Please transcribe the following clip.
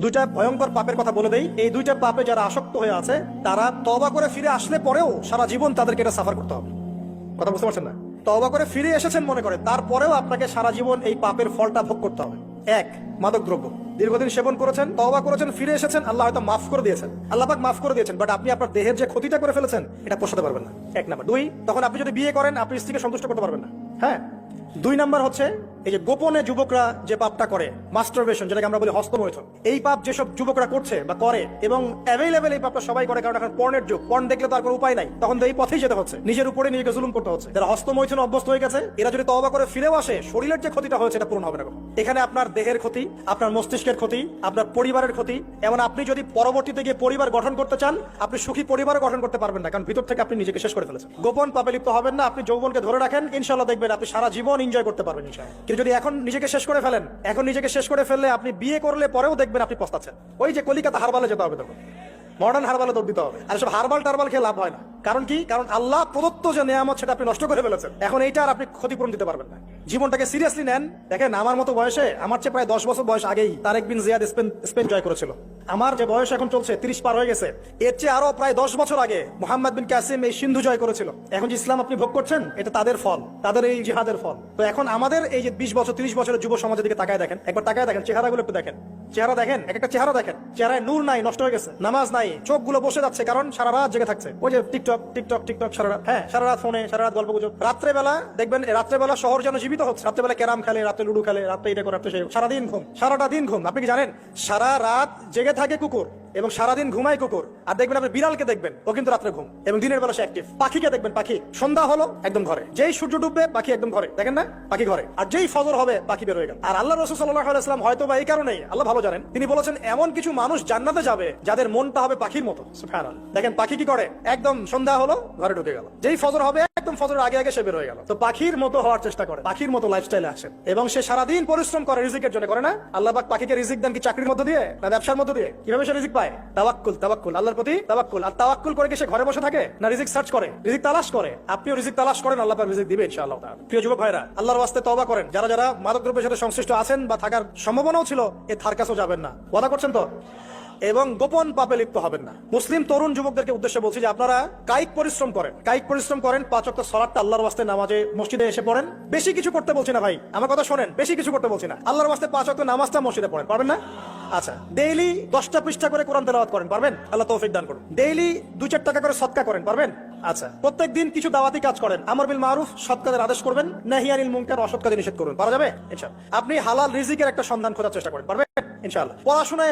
দুইটা ভয়ঙ্কর পাপের কথা বলে দেই। এই দুইটা পাপে যারা আসক্ত হয়ে আছে তারা তওবা করে ফিরে আসলে পরেও সারা জীবন তাদেরকে এটা সাফার করতে হবে। কথা বুঝতে পারছেন না? তওবা করে ফিরে এসেছেন মনে করে, তারপরেও আপনাকে সারা জীবন এই পাপের ফলটা ভোগ করতে হবে। এক, মাদক দ্রব্য দীর্ঘদিন সেবন করেছেন, তওবা করেছেন, ফিরে এসেছেন, আল্লাহ হয়তো মাফ করে দিয়েছেন, আল্লাহ পাক মাফ করে দিয়েছেন, বাট আপনি আপনার দেহের যে ক্ষতিটা করে ফেলেছেন এটা পোষাতে পারবেন না। এক নাম্বার। দুই, তখন আপনি যদি বিয়ে করেন আপনি স্ত্রীকে সন্তুষ্ট করতে পারবেন না। হ্যাঁ। দুই নাম্বার হচ্ছে এই যে গোপনে যুবকরা যে পাপটা করে, মাস্টারবেশন, যেটাকে আমরা বলি হস্তমৈথুন, এই পাপ যেসব যুবকরা করছে বা করে, এবং অ্যাভেলেবেল এই পাপটা সবাই করে, কারণ এখন পর্নের যুগ, পর্ন দেখলে তো আর কোনো উপায় নাই, তখন তো এই পথেই যেতে হচ্ছে, নিজের উপরে নিজেকে জুলুম করতে হচ্ছে। যারা হস্তমৈথুন অভ্যস্ত হয়ে গেছে এরা যদি তওবা করে ফিরেও আসে, শরীরের যে ক্ষতিটা হয়েছে এটা পূরণ হবে না। এখানে আপনার দেহের ক্ষতি, আপনার মস্তিষ্কের ক্ষতি, আপনার পরিবারের ক্ষতি, এমন আপনি যদি পরবর্তীতে গিয়ে পরিবার গঠন করতে চান আপনি সুখী পরিবারও গঠন করতে পারবেন না, কারণ ভিতর থেকে আপনি নিজেকে শেষ করে ফেলেছেন। গোপন পাপে লিপ্ত হবেন না, আপনি যৌবনকে ধরে রাখেন, ইনশাআল্লাহ দেখবেন আপনি সারা জীবন এনজয় করতে পারবেন ইনশাআল্লাহ। কিন্তু যদি এখন নিজেকে শেষ করে ফেলেন, এখন নিজেকে শেষ করে ফেললে আপনি বিয়ে করলে পরেও দেখবেন আপনি পস্তাচ্ছেন। ওই যে কলিকাতা হারবালে যেতে হবে, তখন মডার্ন হারবালে দৌড় দিতে হবে। আর সব হারবাল টারবাল খেয়ে লাভ হয় না। কারণ কি? কারণ আল্লাহ প্রদত্ত যে নিয়ামত সেটা আপনি নষ্ট করে ফেলেছেন, এখন এইটা আর আপনি ক্ষতিপূরণ দিতে পারবেন না। জীবনটাকে সিরিয়াসলি নেন। দেখেন, আমার মতো বয়সে, আমার চেয়ে প্রায় 10 বছর বয়স আগেই তারেক বিন জিয়াদ স্পেন জয় করেছিল। আমার যে বয়স এখন চলছে 30 পার হয়ে গেছে, এর চেয়ে আরো প্রায় 10 বছর আগে মোহাম্মদ বিন কাসিম এই সিন্ধু জয় করেছিল। এখন যে ইসলাম আপনি ভোগ করছেন এটা তাদের ফল, তাদের এই জিহাদের ফল। তো এখন আমাদের এই যে 20 বছর 30 বছরের যুব সমাজের দিকে তাকায় দেখেন, একবার তাকায় দেখেন, চেহারাগুলো একটু দেখেন, চেহারা দেখেন, এক একটা চেহারা দেখেন, চেহারায় নূর নাই, নষ্ট হয়ে গেছে, নামাজ নাই, চোখগুলো বসে যাচ্ছে, কারণ সারা রাত জেগে থাকছে। ওই যে টিকটক টিকটক টিকটক সারা রাত, হ্যাঁ সারা রাত ফোনে, সারা রাত গল্প গুজব। রাত্রেবেলা দেখবেন, রাত্রেবেলা শহর যেন জীবিত হচ্ছে, রাত্রেবেলা ক্যারাম খেলে, রাত্রে লুডু খেলে, রাত্রে এটা করে, রাত্রে সেই, সারাদিন ঘুম, সারাটা দিন ঘুম। আপনি কি জানেন সারা রাত জেগে থাকে কুকুর এবং সারাদিন ঘুমায় কুকুর। আর দেখবেন আপনি বিড়ালকে দেখবেন, ও কিন্তু রাত্রে ঘুম এবং দিনের বেলা সে অ্যাক্টিভ। পাখিকে দেখবেন, পাখি সন্ধ্যা হলো একদম ঘরে, যেই সূর্য ডুববে পাখি একদম ঘরে, দেখেন না পাখি ঘরে, আর যেই ফজর হবে পাখি বের হয়ে গেল। আর আল্লাহ রাসূল সাল্লাল্লাহু আলাইহি ওয়াসাল্লাম হয়তো বা এই কারণেই, আল্লাহ ভালো জানেন, তিনি বলেছেন এমন কিছু মানুষ জান্নাতে যাবে যাদের মনটা হবে পাখির মতো। সুবহানাল্লাহ। দেখেন পাখি কি করে, একদম সন্ধ্যা হলো ঘরে ঢুকে গেল, যেই ফজর হবে একদম ফজরের আগে আগে সে বের হয়ে গেল। তো পাখির মতো হওয়ার চেষ্টা করে, পাখির মতো লাইফস্টাইলে আসেন, এবং সে সারাদিন পরিশ্রম করে রিজিকের জন্য, করে না? আল্লাহ পাক পাখিকে রিজিক দেন কি চাকরির মধ্যে দিয়ে না ব্যবসার মধ্যে দিয়ে? কিভাবে সে রিজিক পায়? তাওয়াক্কুল, তাওয়াক্কুল, আল্লাহর প্রতি তাওয়াক্কুল। আর তাওয়াক্কুল করে কি সে ঘরে বসে থাকে না রিজিক সার্চ করে, রিজিক তালাশ করে? আপনিও রিজিক তালাশ করেন, আল্লাহ পাক রিজিক দিবে ইনশাআল্লাহ তাআলা। প্রিয় যুবক ভাইরা, আল্লাহর ওয়াস্তে তওবা করেন। যারা যারা মাদকদ্রব্যের সাথে সংশ্লিষ্ট আছেন বা থাকার সম্ভাবনাও ছিল, এ ধার কাছেও যাবেন না। ওয়াদা করছেন তো? এবং গোপন পাপে লিপ্ত হবেন না। মুসলিম তরুণ যুবকদেরকে উদ্দেশ্যে বলছি যে আপনারা কায়িক পরিশ্রম করেন, কায়িক পরিশ্রম করেন, 5 ওয়াক্ত সালাতটা আল্লাহর ওয়াস্তে নামাজে মসজিদে এসে পড়েন। বেশি কিছু করতে বলছি না ভাই, আমার কথা শোনেন, বেশি কিছু করতে বলছি না। আল্লাহর ওয়াস্তে 5 ওয়াক্ত নামাজটা মসজিদে পড়েন, পারবেন না? আচ্ছা, ডেইলি 10টা পৃষ্ঠা করে কোরআন তেলাওয়াত করেন, পারবেন? আল্লাহ তৌফিক দান করুন। ডেইলি 2-4 টাকা করে সদকা করেন, পারবেন? আচ্ছা, প্রত্যেক দিন কিছু দাওয়াতি কাজ করেন, আমর বিল মারুফ, সৎ কাজের আদেশ করবেন, নাহি আনিল মুনকার, অসৎ কাজে নিষেধ করবেন, পারা যাবে ইনশাআল্লাহ। আপনি হালাল রিজিকের একটা সন্ধান খোঁজার চেষ্টা করেন, পারবেন ইনশাআল্লাহ। পড়াশোনায়